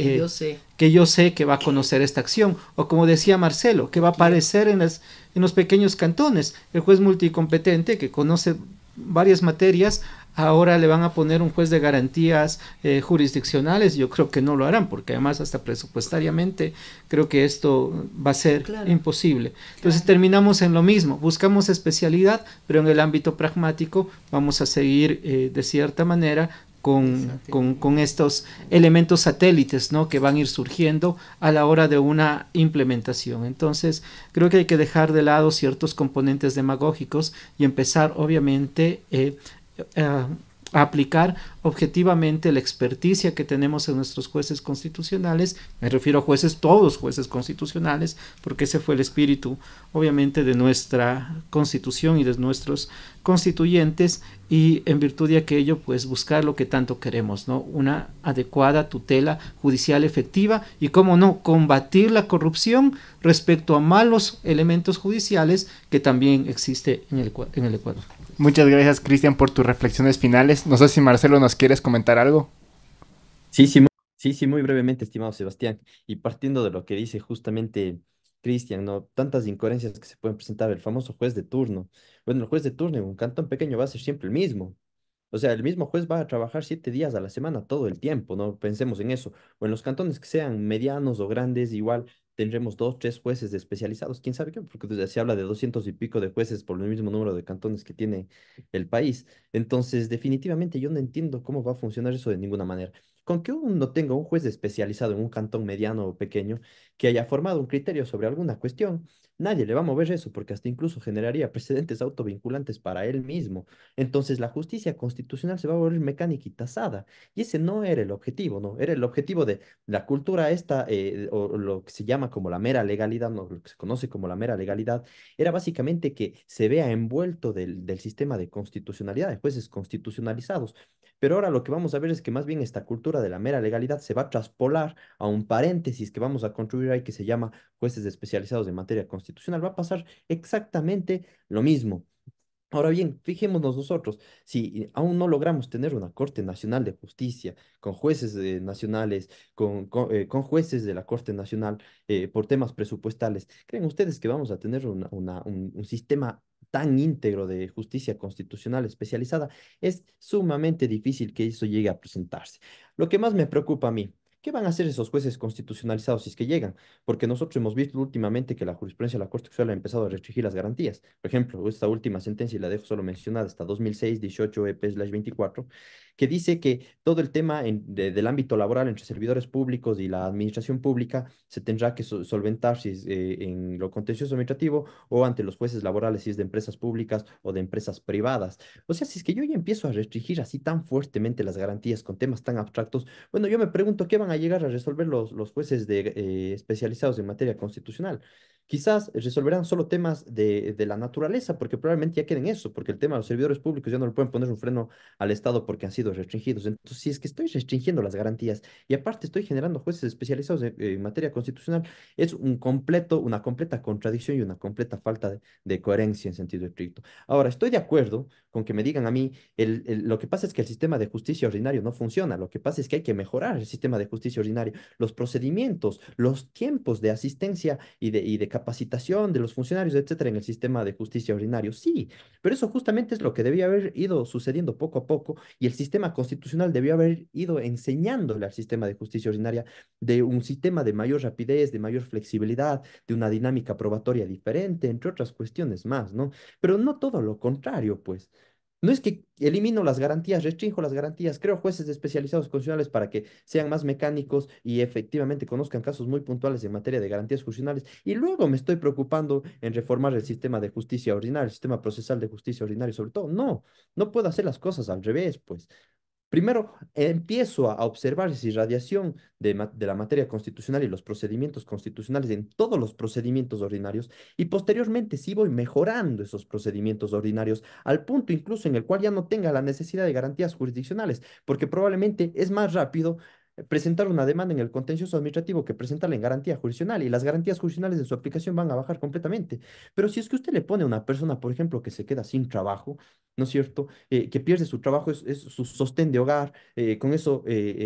que yo sé que va a conocer esta acción. O como decía Marcelo, que va a aparecer en los pequeños cantones. El juez multicompetente que conoce varias materias, ahora le van a poner un juez de garantías jurisdiccionales. Yo creo que no lo harán, porque además hasta presupuestariamente creo que esto va a ser imposible. Entonces terminamos en lo mismo, buscamos especialidad, pero en el ámbito pragmático vamos a seguir de cierta manera con estos elementos satélites, ¿no?, que van a ir surgiendo a la hora de una implementación. Entonces creo que hay que dejar de lado ciertos componentes demagógicos y empezar obviamente a aplicar objetivamente la experticia que tenemos en nuestros jueces constitucionales. Me refiero a jueces, todos jueces constitucionales, porque ese fue el espíritu obviamente de nuestra constitución y de nuestros constituyentes, y en virtud de aquello pues buscar lo que tanto queremos, ¿no?, una adecuada tutela judicial efectiva y, cómo no, combatir la corrupción respecto a malos elementos judiciales que también existe en el Ecuador. Muchas gracias, Cristian, por tus reflexiones finales. No sé si Marcelo nos quieres comentar algo. Sí, muy brevemente, estimado Sebastián. Y partiendo de lo que dice justamente Cristian, ¿no? Tantas incoherencias que se pueden presentar, el famoso juez de turno. Bueno, el juez de turno en un cantón pequeño va a ser siempre el mismo. O sea, el mismo juez va a trabajar 7 días a la semana todo el tiempo, ¿no? Pensemos en eso. O en los cantones que sean medianos o grandes, igual tendremos 2, 3 jueces especializados. ¿Quién sabe qué? Porque se habla de 200 y pico de jueces por el mismo número de cantones que tiene el país. Entonces, definitivamente yo no entiendo cómo va a funcionar eso de ninguna manera. Con que uno tenga un juez especializado en un cantón mediano o pequeño que haya formado un criterio sobre alguna cuestión, nadie le va a mover eso porque hasta incluso generaría precedentes autovinculantes para él mismo. Entonces la justicia constitucional se va a volver mecánica y tasada. Y ese no era el objetivo, ¿no? Era el objetivo de la cultura esta, o lo que se llama como la mera legalidad, ¿no? Lo que se conoce como la mera legalidad, era básicamente que se vea envuelto del sistema de constitucionalidad, de jueces constitucionalizados. Pero ahora lo que vamos a ver es que más bien esta cultura de la mera legalidad se va a traspolar a un paréntesis que vamos a construir ahí que se llama jueces especializados en materia constitucional constitucional, va a pasar exactamente lo mismo. Ahora bien, fijémonos nosotros, si aún no logramos tener una Corte Nacional de Justicia con jueces nacionales, con jueces de la Corte Nacional por temas presupuestales, ¿creen ustedes que vamos a tener un sistema tan íntegro de justicia constitucional especializada? Es sumamente difícil que eso llegue a presentarse. Lo que más me preocupa a mí. ¿Qué van a hacer esos jueces constitucionalizados si es que llegan? Porque nosotros hemos visto últimamente que la jurisprudencia de la Corte Constitucional ha empezado a restringir las garantías. Por ejemplo, esta última sentencia, y la dejo solo mencionada, esta 2006-18 EP/24, que dice que todo el tema del ámbito laboral entre servidores públicos y la administración pública se tendrá que solventar si es, en lo contencioso administrativo o ante los jueces laborales si es de empresas públicas o de empresas privadas. O sea, si es que yo ya empiezo a restringir así tan fuertemente las garantías con temas tan abstractos, bueno, yo me pregunto qué van a llegar a resolver los jueces especializados en materia constitucional. Quizás resolverán solo temas de la naturaleza, porque probablemente ya queden eso, porque el tema de los servidores públicos ya no le pueden poner un freno al Estado porque han sido restringidos. Entonces, si es que estoy restringiendo las garantías y aparte estoy generando jueces especializados en materia constitucional, es una completa contradicción y una completa falta de coherencia en sentido estricto. Ahora, estoy de acuerdo con que me digan a mí, lo que pasa es que el sistema de justicia ordinario no funciona, lo que pasa es que hay que mejorar el sistema de justicia ordinario, los procedimientos, los tiempos de asistencia y de capacitación de los funcionarios, etcétera, en el sistema de justicia ordinario. Sí, pero eso justamente es lo que debía haber ido sucediendo poco a poco y el sistema constitucional debió haber ido enseñándole al sistema de justicia ordinaria de un sistema de mayor rapidez, de mayor flexibilidad, de una dinámica probatoria diferente, entre otras cuestiones más, ¿no? Pero no todo lo contrario, pues. No es que elimino las garantías, restringo las garantías, creo jueces especializados constitucionales para que sean más mecánicos y efectivamente conozcan casos muy puntuales en materia de garantías constitucionales y luego me estoy preocupando en reformar el sistema de justicia ordinaria, el sistema procesal de justicia ordinaria sobre todo. No, no puedo hacer las cosas al revés, pues. Primero, empiezo a observar esa irradiación de la materia constitucional y los procedimientos constitucionales en todos los procedimientos ordinarios y posteriormente sí voy mejorando esos procedimientos ordinarios al punto incluso en el cual ya no tenga la necesidad de garantías jurisdiccionales, porque probablemente es más rápido presentar una demanda en el contencioso administrativo que presentarla en garantía jurisdiccional y las garantías jurisdiccionales de su aplicación van a bajar completamente. Pero si es que usted le pone a una persona, por ejemplo, que se queda sin trabajo, ¿no es cierto? Que pierde su trabajo, es su sostén de hogar, con eso,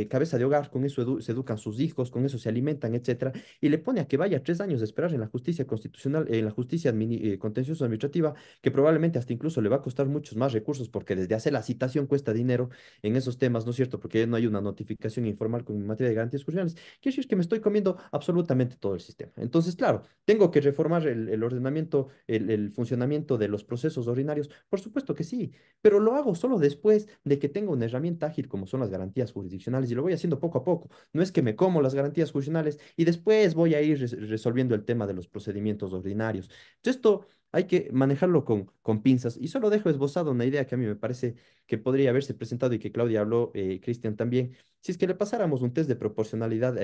cabeza de hogar, con eso se educan sus hijos, con eso se alimentan, etcétera, y le pone a que vaya 3 años de esperar en la justicia constitucional, en la justicia contencioso administrativa, que probablemente hasta incluso le va a costar muchos más recursos, porque desde hacer la citación cuesta dinero en esos temas, ¿no es cierto? Porque no hay una notificación informal con materia de garantías constitucionales. Quiere decir que me estoy comiendo absolutamente todo el sistema. Entonces, claro, tengo que reformar el ordenamiento, el funcionamiento de los procesos ordinarios. Por supuesto que sí, pero lo hago solo después de que tenga una herramienta ágil como son las garantías jurisdiccionales y lo voy haciendo poco a poco. No es que me como las garantías jurisdiccionales y después voy a ir resolviendo el tema de los procedimientos ordinarios. Entonces, esto hay que manejarlo con pinzas y solo dejo esbozado una idea que a mí me parece que podría haberse presentado y que Claudia habló, Cristian también. Si es que le pasáramos un test de proporcionalidad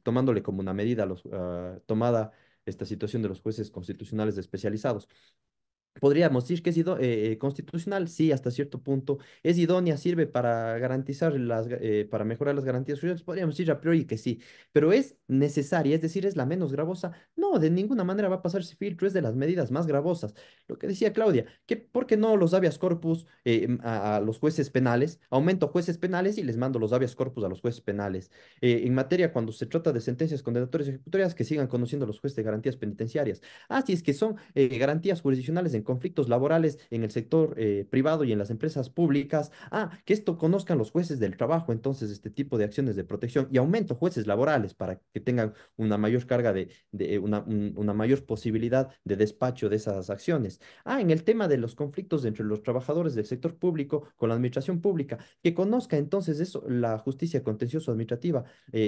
tomándole como una medida tomada esta situación de los jueces constitucionales especializados. Podríamos decir que es constitucional, sí, hasta cierto punto. Es idónea, sirve para garantizar para mejorar las garantías sociales. Podríamos decir a priori que sí, pero es necesaria, es decir, es la menos gravosa. No, de ninguna manera va a pasar ese filtro, es de las medidas más gravosas. Lo que decía Claudia, que ¿por qué no los habeas corpus a los jueces penales? Aumento jueces penales y les mando los habeas corpus a los jueces penales. En materia, cuando se trata de sentencias condenatorias y ejecutorias, que sigan conociendo los jueces de garantías penitenciarias. Así es que son garantías jurisdiccionales en conflictos laborales en el sector privado y en las empresas públicas. Que esto conozcan los jueces del trabajo, entonces este tipo de acciones de protección y aumento jueces laborales para que tengan una mayor carga una mayor posibilidad de despacho de esas acciones. En el tema de los conflictos entre los trabajadores del sector público con la administración pública, que conozca entonces eso, la justicia contencioso administrativa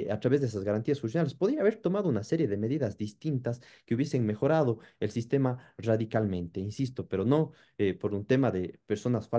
a través de esas garantías funcionales. Podría haber tomado una serie de medidas distintas que hubiesen mejorado el sistema radicalmente, insisto, pero no por un tema de personas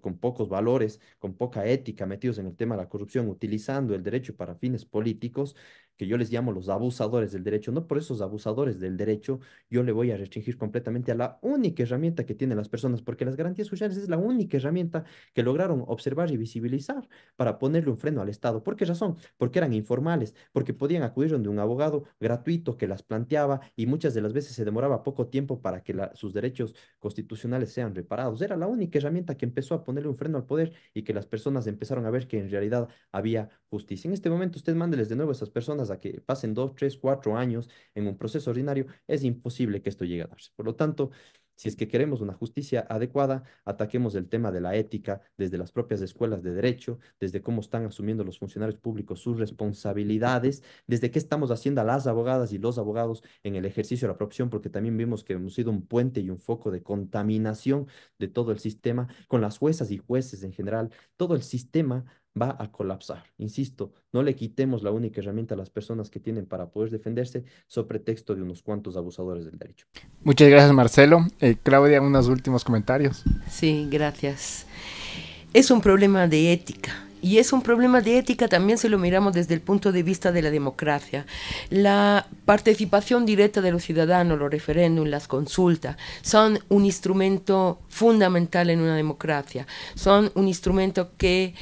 con pocos valores, con poca ética, metidos en el tema de la corrupción, utilizando el derecho para fines políticos, que yo les llamo los abusadores del derecho, no por esos abusadores del derecho yo le voy a restringir completamente a la única herramienta que tienen las personas, porque las garantías sociales es la única herramienta que lograron observar y visibilizar para ponerle un freno al Estado. ¿Por qué razón? Porque eran informales, porque podían acudir donde un abogado gratuito que las planteaba y muchas de las veces se demoraba poco tiempo para que sus derechos constitucionales sean reparados. Era la única herramienta que empezó a ponerle un freno al poder y que las personas empezaron a ver que en realidad había justicia. En este momento usted mándeles de nuevo a esas personas a que pasen 2, 3, 4 años en un proceso ordinario, es imposible que esto llegue a darse. Por lo tanto, si es que queremos una justicia adecuada, ataquemos el tema de la ética desde las propias escuelas de derecho, desde cómo están asumiendo los funcionarios públicos sus responsabilidades, desde qué estamos haciendo a las abogadas y los abogados en el ejercicio de la profesión, porque también vimos que hemos sido un puente y un foco de contaminación de todo el sistema, con las juezas y jueces en general, todo el sistema va a colapsar. Insisto, no le quitemos la única herramienta a las personas que tienen para poder defenderse sobre pretexto de unos cuantos abusadores del derecho. Muchas gracias, Marcelo. Claudia, unos últimos comentarios. Sí, gracias. Es un problema de ética. Y es un problema de ética también si lo miramos desde el punto de vista de la democracia. La participación directa de los ciudadanos, los referéndums, las consultas, son un instrumento fundamental en una democracia. Son un instrumento que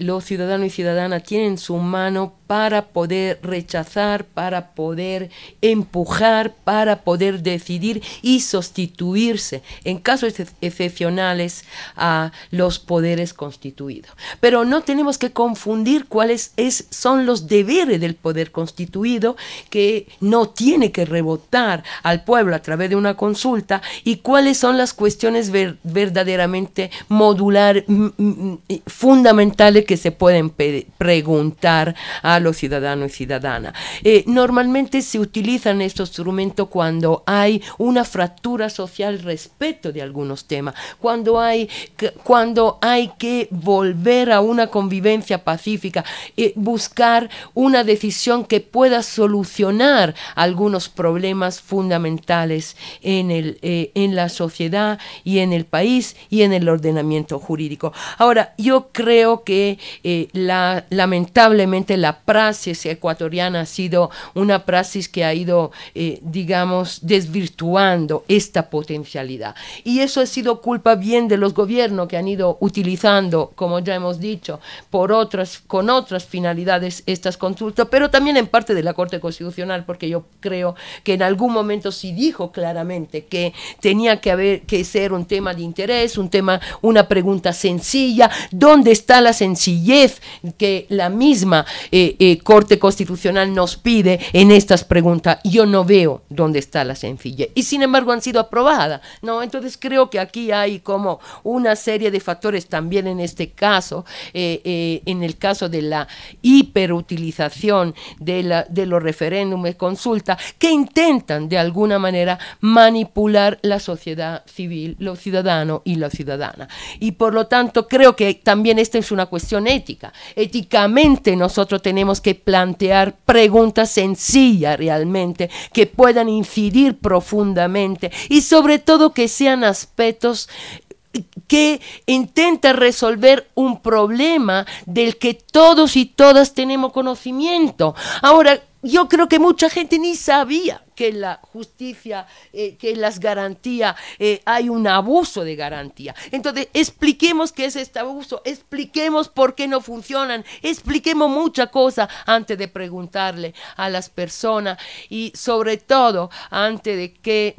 los ciudadanos y ciudadanas tienen en su mano para poder rechazar, para poder empujar, para poder decidir y sustituirse en casos excepcionales a los poderes constituidos. Pero no tenemos que confundir cuáles son los deberes del poder constituido, que no tiene que rebotar al pueblo a través de una consulta, y cuáles son las cuestiones verdaderamente fundamentales que se pueden preguntar a los ciudadanos y ciudadanas. Normalmente se utilizan estos instrumentos cuando hay una fractura social respecto de algunos temas, cuando hay que volver a una convivencia pacífica, buscar una decisión que pueda solucionar algunos problemas fundamentales en la sociedad y en el país y en el ordenamiento jurídico. Ahora, yo creo que lamentablemente la praxis ecuatoriana ha sido una praxis que ha ido, digamos, desvirtuando esta potencialidad. Y eso ha sido culpa bien de los gobiernos que han ido utilizando, como ya hemos dicho, con otras finalidades estas consultas, pero también en parte de la Corte Constitucional, porque yo creo que en algún momento sí dijo claramente que tenía que ser un tema de interés, una pregunta sencilla. ¿Dónde está la sencillez que la misma Corte Constitucional nos pide en estas preguntas? Yo no veo dónde está la sencillez, y sin embargo han sido aprobadas, ¿no? Entonces creo que aquí hay como una serie de factores también en este caso, en el caso de la hiperutilización de los referéndums, consulta, que intentan de alguna manera manipular la sociedad civil, los ciudadanos y la ciudadana. Y por lo tanto creo que también esta es una cuestión ética. Éticamente nosotros tenemos que plantear preguntas sencillas realmente, que puedan incidir profundamente y sobre todo que sean aspectos que intenta resolver un problema del que todos y todas tenemos conocimiento. Ahora, yo creo que mucha gente ni sabía que la justicia, que en las garantías hay un abuso de garantía. Entonces, expliquemos qué es este abuso, expliquemos por qué no funcionan, expliquemos muchas cosas antes de preguntarle a las personas, y sobre todo antes de que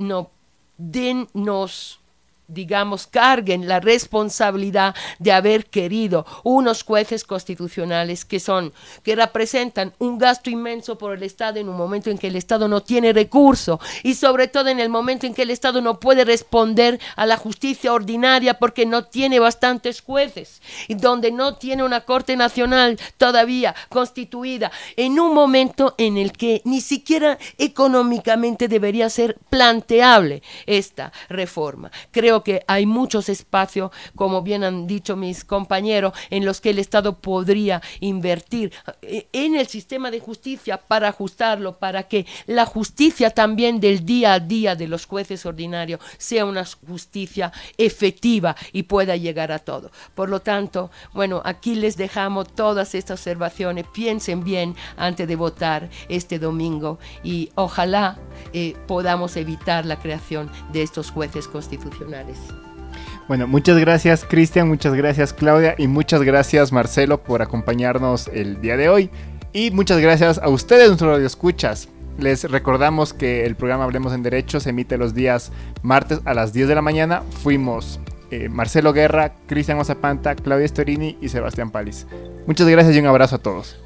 digamos, carguen la responsabilidad de haber querido unos jueces constitucionales que representan un gasto inmenso por el Estado en un momento en que el Estado no tiene recursos, y sobre todo en el momento en que el Estado no puede responder a la justicia ordinaria porque no tiene bastantes jueces, y donde no tiene una Corte Nacional todavía constituida, en un momento en el que ni siquiera económicamente debería ser planteable esta reforma. Creo creo que hay muchos espacios, como bien han dicho mis compañeros, en los que el Estado podría invertir en el sistema de justicia para ajustarlo, para que la justicia también del día a día de los jueces ordinarios sea una justicia efectiva y pueda llegar a todo. Por lo tanto, bueno, aquí les dejamos todas estas observaciones. Piensen bien antes de votar este domingo y ojalá podamos evitar la creación de estos jueces constitucionales. Bueno, muchas gracias Cristian, muchas gracias Claudia y muchas gracias Marcelo por acompañarnos el día de hoy. Y muchas gracias a ustedes, nuestros radioescuchas. Les recordamos que el programa Hablemos en Derecho se emite los días martes a las 10 de la mañana. Fuimos Marcelo Guerra, Cristian Ozapanta, Claudia Storini y Sebastián Palis. Muchas gracias y un abrazo a todos.